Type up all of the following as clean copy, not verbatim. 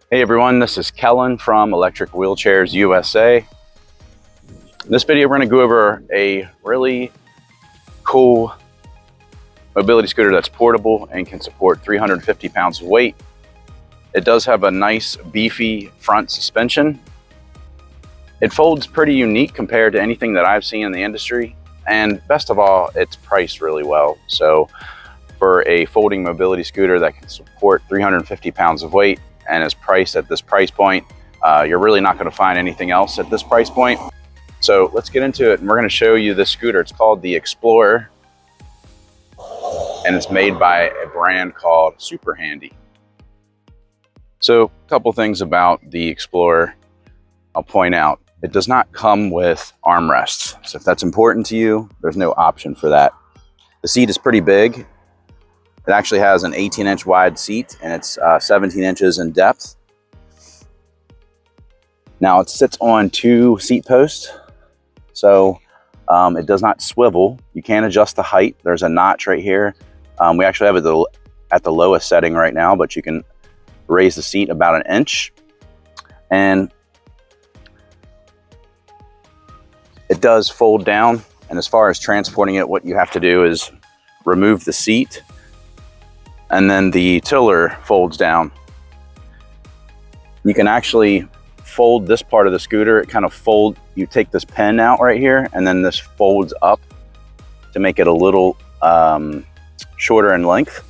Hey everyone, this is Kellen from Electric Wheelchairs USA. In this video, we're going to go over a really cool mobility scooter that's portable and can support 350 pounds of weight. It does have a nice beefy front suspension. It folds pretty unique compared to anything that I've seen in the industry. And best of all, it's priced really well. So for a folding mobility scooter that can support 350 pounds of weight, and is priced at this price point, you're really not going to find anything else at this price point. So let's get into it, and we're going to show you this scooter. It's called the Explorer, and it's made by a brand called SuperHandy. So a couple things about the Explorer I'll point out. It does not come with armrests. So if that's important to you, there's no option for that. The seat is pretty big. It actually has an 18-inch wide seat, and it's 17 inches in depth. Now it sits on 2 seat posts, so it does not swivel. You can adjust the height. There's a notch right here. We actually have it at the lowest setting right now, but you can raise the seat about 1 inch. And it does fold down. And as far as transporting it, what you have to do is remove the seat, and then the tiller folds down. You can actually fold this part of the scooter. It kind of you take this pin out right here, and then this folds up to make it a little shorter in length.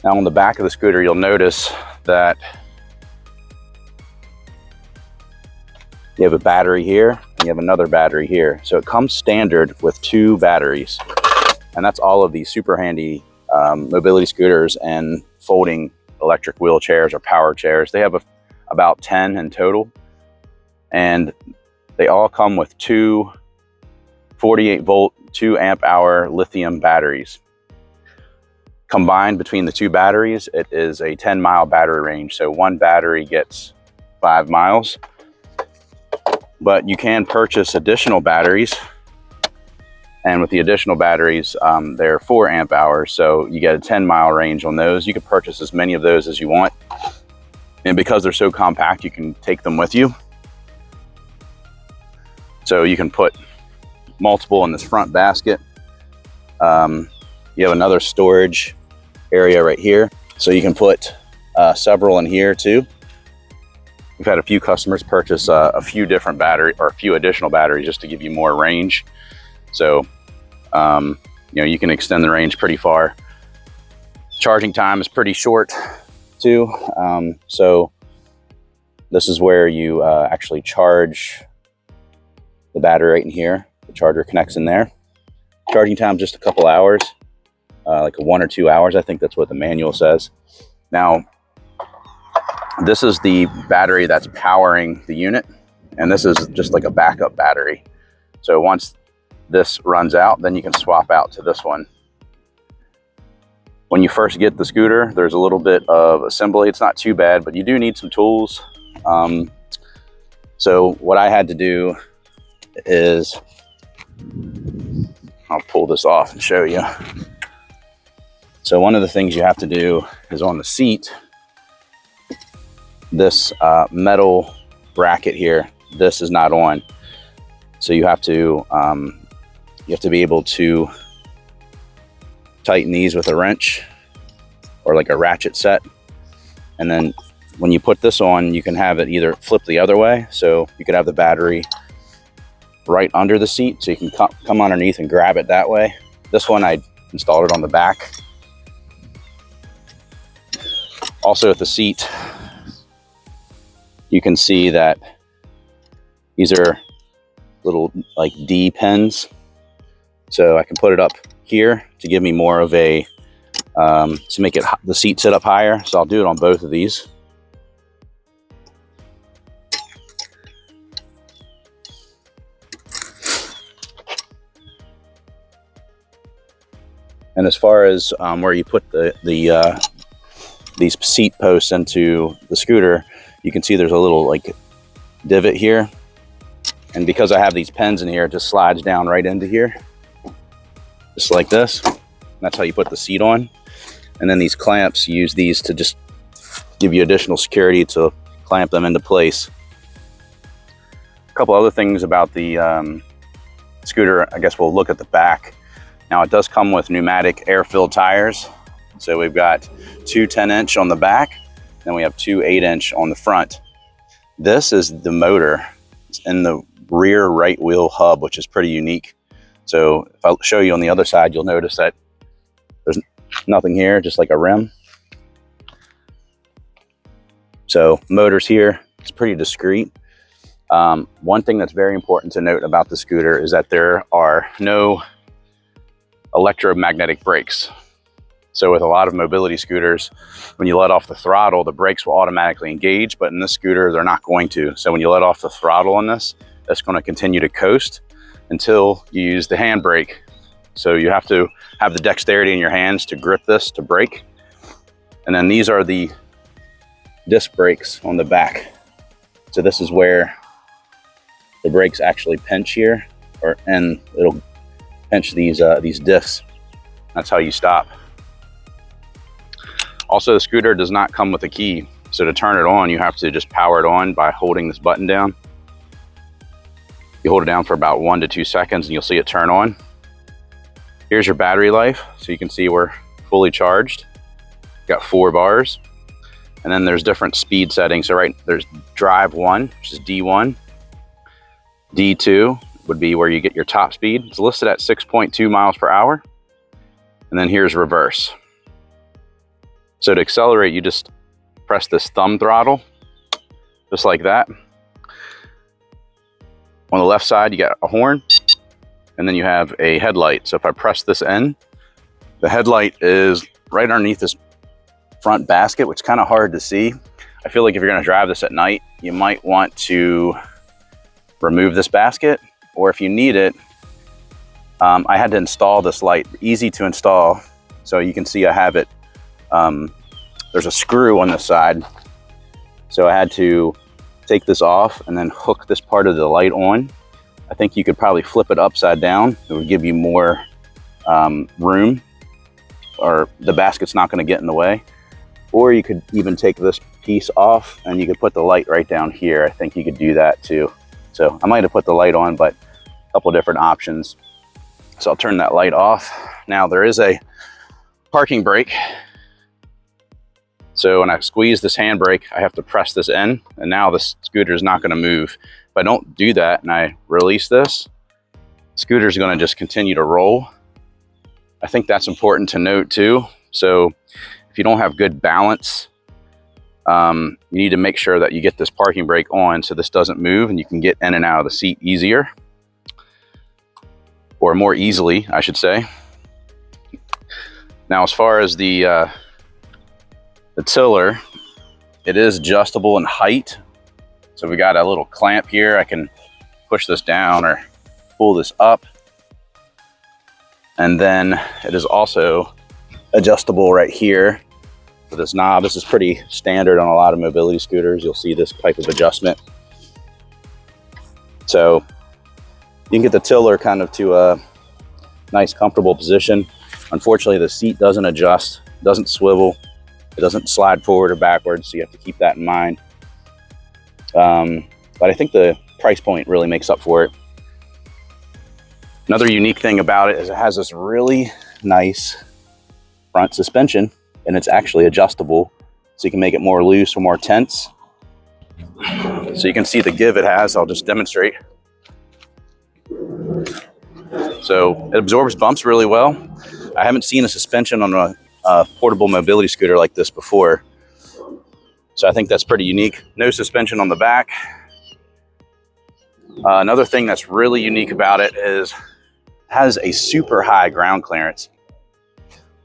Now on the back of the scooter, you'll notice that you have a battery here, and you have another battery here. So it comes standard with 2 batteries, and that's all of these SuperHandy mobility scooters and folding electric wheelchairs or power chairs. They have about 10 in total, and they all come with 2 48-volt, 2 amp hour lithium batteries. Combined between the 2 batteries, it is a 10-mile battery range. So 1 battery gets 5 miles, but you can purchase additional batteries. And with the additional batteries, they're 4 amp hours, so you get a 10-mile range on those. You can purchase as many of those as you want. And because they're so compact, you can take them with you. So you can put multiple in this front basket. You have another storage area right here, so you can put several in here too. We've had a few customers purchase a few different a few additional batteries just to give you more range. So, you can extend the range pretty far. Charging time is pretty short too. So this is where you actually charge the battery right in here. The charger connects in there. Charging time just a couple hours, like 1 or 2 hours. I think that's what the manual says. Now, this is the battery that's powering the unit, and this is just like a backup battery. So once this runs out, then you can swap out to this one. When you first get the scooter, there's a little bit of assembly. It's not too bad, but you do need some tools. So what I had to do is, I'll pull this off and show you. So one of the things you have to do is on the seat, this metal bracket here, this is not on. So you have to be able to tighten these with a wrench or like a ratchet set. And then when you put this on, you can have it either flip the other way. So you could have the battery right under the seat, so you can come underneath and grab it that way. This one, I installed it on the back. Also at the seat, you can see that these are little like D pins. So I can put it up here to give me more of a, to make the seat sit up higher. So I'll do it on both of these. And as far as where you put these seat posts into the scooter, you can see there's a little like divot here. And because I have these pins in here, it just slides down right into here, just like this. That's how you put the seat on. And then these clamps, you use these to just give you additional security to clamp them into place. A couple other things about the scooter, I guess we'll look at the back. Now it does come with pneumatic air-filled tires. So we've got two 10-inch on the back, then we have two 8-inch on the front. This is the motor. It's in the rear right wheel hub, which is pretty unique. So if I show you on the other side, you'll notice that there's nothing here, just like a rim. So motors here, it's pretty discreet. One thing that's very important to note about the scooter is that there are no electromagnetic brakes. So with a lot of mobility scooters, when you let off the throttle, the brakes will automatically engage, but in this scooter, they're not going to. So when you let off the throttle on this, it's going to continue to coast until you use the handbrake. So you have to have the dexterity in your hands to grip this to brake. And then these are the disc brakes on the back. So this is where the brakes actually pinch here, and it'll pinch these discs. That's how you stop. Also, the scooter does not come with a key. So to turn it on, you have to just power it on by holding this button down. You hold it down for about 1 to 2 seconds and you'll see it turn on. Here's your battery life. So you can see we're fully charged. Got 4 bars. And then there's different speed settings. So there's drive 1, which is D1. D2 would be where you get your top speed. It's listed at 6.2 miles per hour. And then here's reverse. So to accelerate, you just press this thumb throttle, just like that. On the left side, you got a horn, and then you have a headlight. So if I press this in, the headlight is right underneath this front basket, which is kind of hard to see. I feel like if you're going to drive this at night, you might want to remove this basket, or if you need it, I had to install this light, easy to install. So you can see I have it. There's a screw on the side. So I had to take this off and then hook this part of the light on. I think you could probably flip it upside down. It would give you more room, or the basket's not going to get in the way. Or you could even take this piece off and you could put the light right down here. I think you could do that too. So I might have put the light on, but a couple different options. So I'll turn that light off. Now there is a parking brake. So when I squeeze this handbrake, I have to press this in, and now the scooter is not going to move. If I don't do that and I release this, the scooter is going to just continue to roll. I think that's important to note too. So if you don't have good balance, you need to make sure that you get this parking brake on so this doesn't move and you can get in and out of the seat easier, or more easily, I should say. Now, as far as the tiller, it is adjustable in height. So we got a little clamp here. I can push this down or pull this up. And then it is also adjustable right here with this knob. This is pretty standard on a lot of mobility scooters. You'll see this type of adjustment. So you can get the tiller kind of to a nice, comfortable position. Unfortunately, the seat doesn't adjust, doesn't swivel. It doesn't slide forward or backwards, so you have to keep that in mind. But I think the price point really makes up for it. Another unique thing about it is it has this really nice front suspension, and it's actually adjustable, so you can make it more loose or more tense. So you can see the give it has. I'll just demonstrate. So it absorbs bumps really well. I haven't seen a suspension on a portable mobility scooter like this before. So I think that's pretty unique. No suspension on the back. Another thing that's really unique about it is it has a super high ground clearance.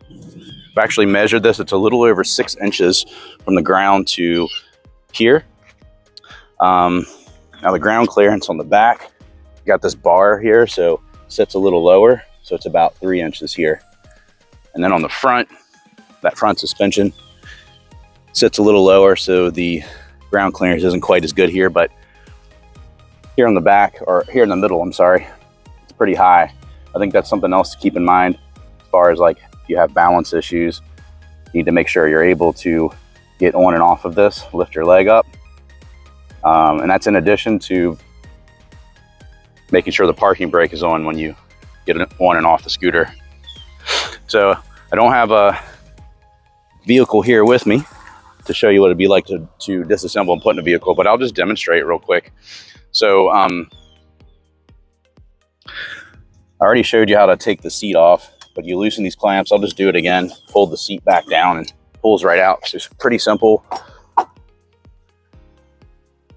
I've actually measured this. It's a little over 6 inches from the ground to here. Now the ground clearance on the back, you got this bar here, so it sits a little lower. So it's about 3 inches here. And then on the front, that front suspension sits a little lower, so the ground clearance isn't quite as good here, but here on the back, or here in the middle, I'm sorry, it's pretty high. I think that's something else to keep in mind as far as like if you have balance issues, you need to make sure you're able to get on and off of this, lift your leg up. And that's in addition to making sure the parking brake is on when you get on and off the scooter. So I don't have a vehicle here with me to show you what it'd be like to disassemble and put in a vehicle, but I'll just demonstrate real quick. So I already showed you how to take the seat off, but you loosen these clamps. I'll just do it again. Fold the seat back down and pulls right out. So it's pretty simple.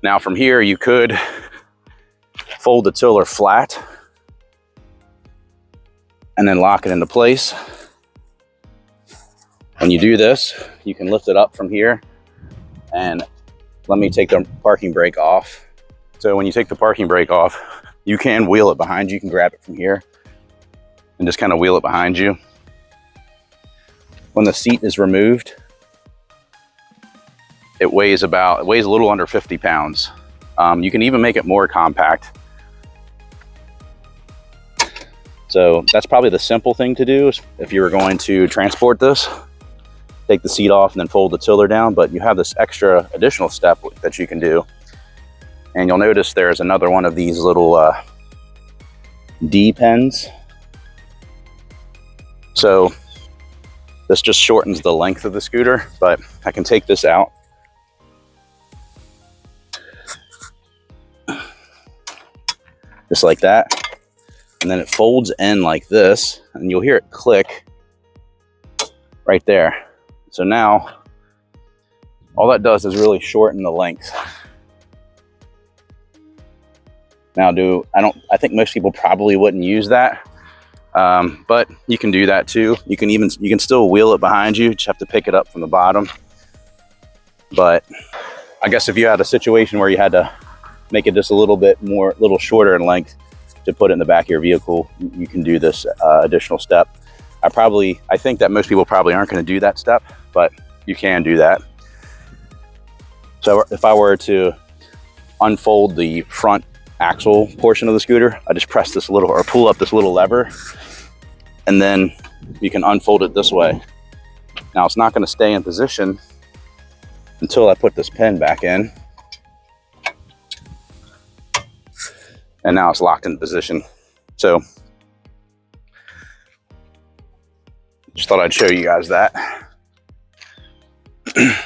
Now from here, you could fold the tiller flat and then lock it into place. When you do this, you can lift it up from here, and let me take the parking brake off. So when you take the parking brake off, you can wheel it behind you. You can grab it from here and just kind of wheel it behind you. When the seat is removed, it weighs a little under 50 pounds. You can even make it more compact. So that's probably the simple thing to do if you were going to transport this. Take the seat off and then fold the tiller down, but you have this extra additional step that you can do. And you'll notice there's another one of these little D pins. So this just shortens the length of the scooter, but I can take this out. Just like that. And then it folds in like this, and you'll hear it click right there. So now all that does is really shorten the length. Now I think most people probably wouldn't use that. But you can do that too. You can still wheel it behind you. You just have to pick it up from the bottom. But I guess if you had a situation where you had to make it just a little shorter in length to put it in the back of your vehicle, you can do this additional step. I think that most people probably aren't going to do that step, but you can do that. So if I were to unfold the front axle portion of the scooter, I just press this little, or pull up this little lever, and then you can unfold it this way. Now it's not going to stay in position until I put this pin back in. And now it's locked in position. So just thought I'd show you guys that.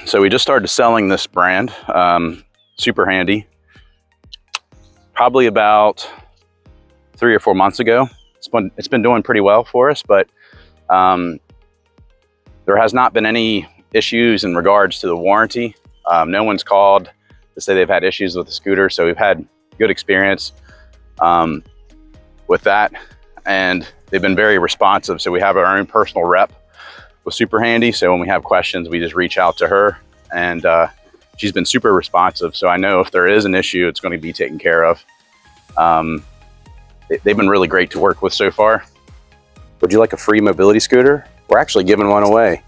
So we just started selling this brand, SuperHandy, probably about 3 or 4 months ago. It's been doing pretty well for us, but there has not been any issues in regards to the warranty. No one's called to say they've had issues with the scooter, so we've had good experience with that, and they've been very responsive. So we have our own personal rep with SuperHandy, so when we have questions, we just reach out to her, and she's been super responsive. So I know if there is an issue, it's going to be taken care of. They've been really great to work with so far. Would you like a free mobility scooter? We're actually giving one away.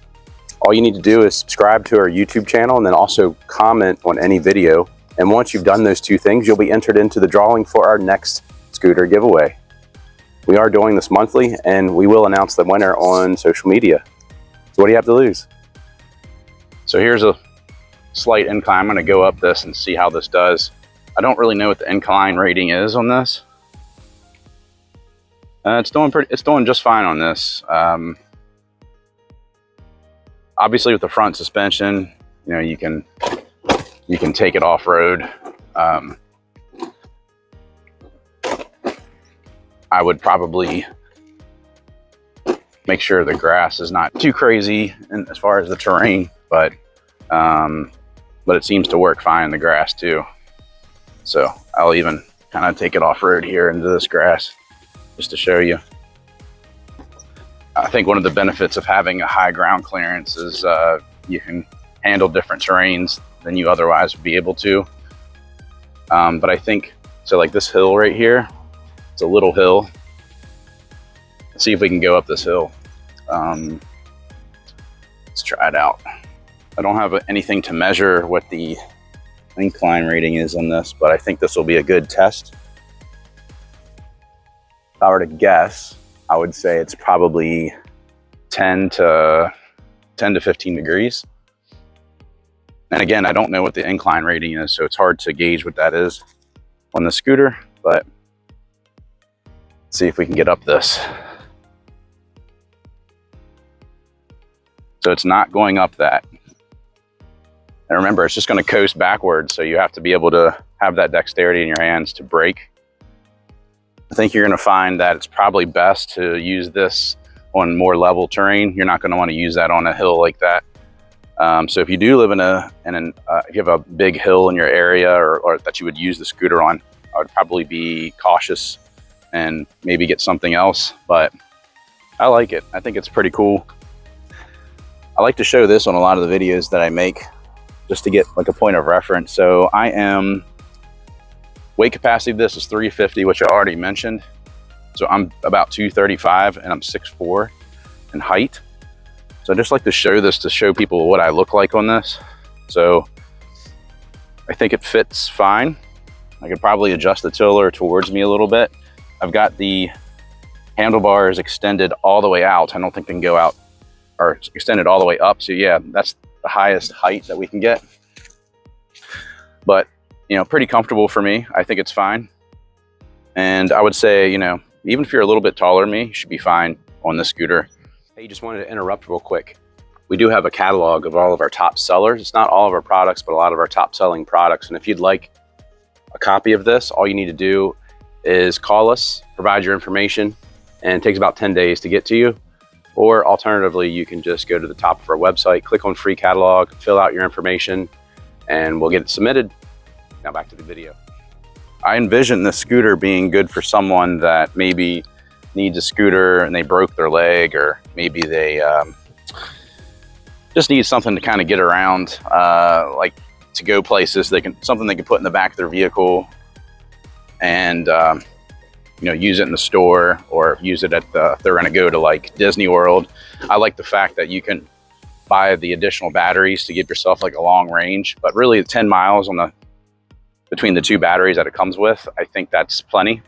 All you need to do is subscribe to our YouTube channel and then also comment on any video. And once you've done those 2 things, you'll be entered into the drawing for our next scooter giveaway. We are doing this monthly, and we will announce the winner on social media. So what do you have to lose? So here's a slight incline. I'm going to go up this and see how this does. I don't really know what the incline rating is on this. It's doing just fine on this. Obviously with the front suspension, you know, you can take it off-road. I would probably make sure the grass is not too crazy as far as the terrain, but it seems to work fine in the grass too. So I'll even kind of take it off-road here into this grass just to show you. I think one of the benefits of having a high ground clearance is you can handle different terrains than you otherwise would be able to. But I think, so like this hill right here, it's a little hill. Let's see if we can go up this hill. Let's try it out. I don't have anything to measure what the incline rating is on this, but I think this will be a good test. If I were to guess, I would say it's probably 10 to 15 degrees. And again, I don't know what the incline rating is, so it's hard to gauge what that is on the scooter, but let's see if we can get up this. So it's not going up that. And remember, it's just going to coast backwards, so you have to be able to have that dexterity in your hands to brake. I think you're going to find that it's probably best to use this on more level terrain. You're not going to want to use that on a hill like that. So if you do live if you have a big hill in your area or that you would use the scooter on, I would probably be cautious and maybe get something else, but I like it. I think it's pretty cool. I like to show this on a lot of the videos that I make just to get like a point of reference. So weight capacity of this is 350, which I already mentioned. So I'm about 235 and I'm 6'4" in height. So I just like to show this to show people what I look like on this. So I think it fits fine. I could probably adjust the tiller towards me a little bit. I've got the handlebars extended all the way out. I don't think they can go out or extended all the way up. So yeah, that's the highest height that we can get. But, you know, pretty comfortable for me. I think it's fine. And I would say, you know, even if you're a little bit taller than me, you should be fine on this scooter. Hey, just wanted to interrupt real quick. We do have a catalog of all of our top sellers. It's not all of our products, but a lot of our top selling products. And if you'd like a copy of this, all you need to do is call us, provide your information, and it takes about 10 days to get to you. Or alternatively, you can just go to the top of our website, click on free catalog, fill out your information, and we'll get it submitted. Now back to the video. I envision this scooter being good for someone that maybe needs a scooter and they broke their leg, or maybe they just need something to kind of get around, like to go places. Something they can put in the back of their vehicle and you know, use it in the store, or use it at if they're going to go to like Disney World. I like the fact that you can buy the additional batteries to give yourself like a long range, but really 10 miles between the two batteries that it comes with, I think that's plenty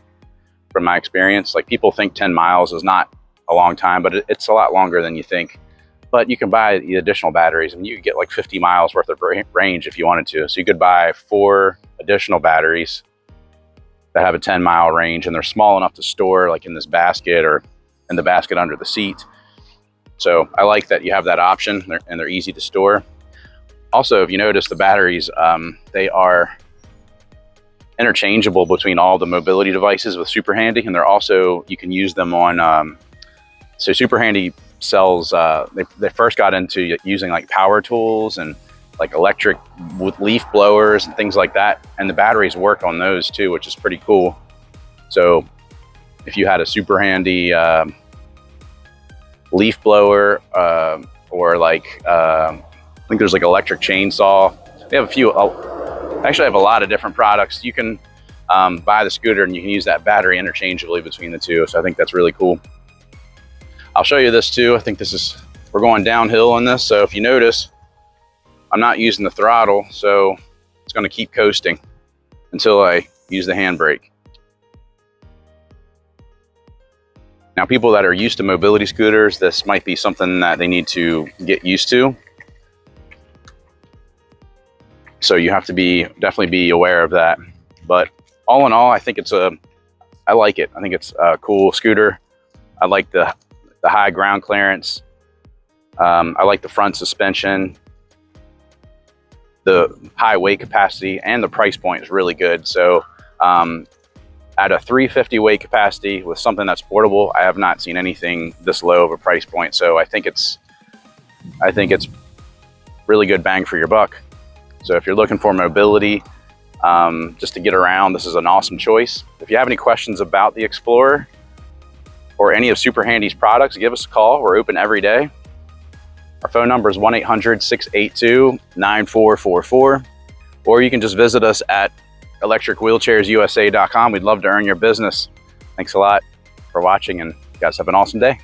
from my experience. Like, people think 10 miles is not a long time, but it's a lot longer than you think. But you can buy the additional batteries and you could get like 50 miles worth of range if you wanted to. So you could buy 4 additional batteries that have a 10-mile range, and they're small enough to store like in this basket or in the basket under the seat. So I like that you have that option, and they're easy to store. Also, if you notice, the batteries, they are interchangeable between all the mobility devices with SuperHandy, and they're also, you can use them on, so SuperHandy sells, they first got into using like power tools and like electric with leaf blowers and things like that, and the batteries work on those too, which is pretty cool. So if you had a SuperHandy leaf blower, or like I think there's like electric chainsaw, they have a few, actually I have a lot of different products. You can buy the scooter and you can use that battery interchangeably between the two. So I think that's really cool. I'll show you this too. I think we're going downhill on this. So if you notice, I'm not using the throttle, so it's going to keep coasting until I use the handbrake. Now, people that are used to mobility scooters, this might be something that they need to get used to. So you have to definitely be aware of that. But all in all, I think I like it. I think it's a cool scooter. I like the high ground clearance. I like the front suspension. The high weight capacity, and the price point is really good. So at a 350 weight capacity with something that's portable, I have not seen anything this low of a price point. So I think it's really good bang for your buck. So if you're looking for mobility, just to get around, this is an awesome choice. If you have any questions about the Explorer or any of SuperHandy's products, give us a call. We're open every day. Our phone number is 1-800-682-9444, or you can just visit us at electricwheelchairsusa.com. We'd love to earn your business. Thanks a lot for watching, and you guys have an awesome day.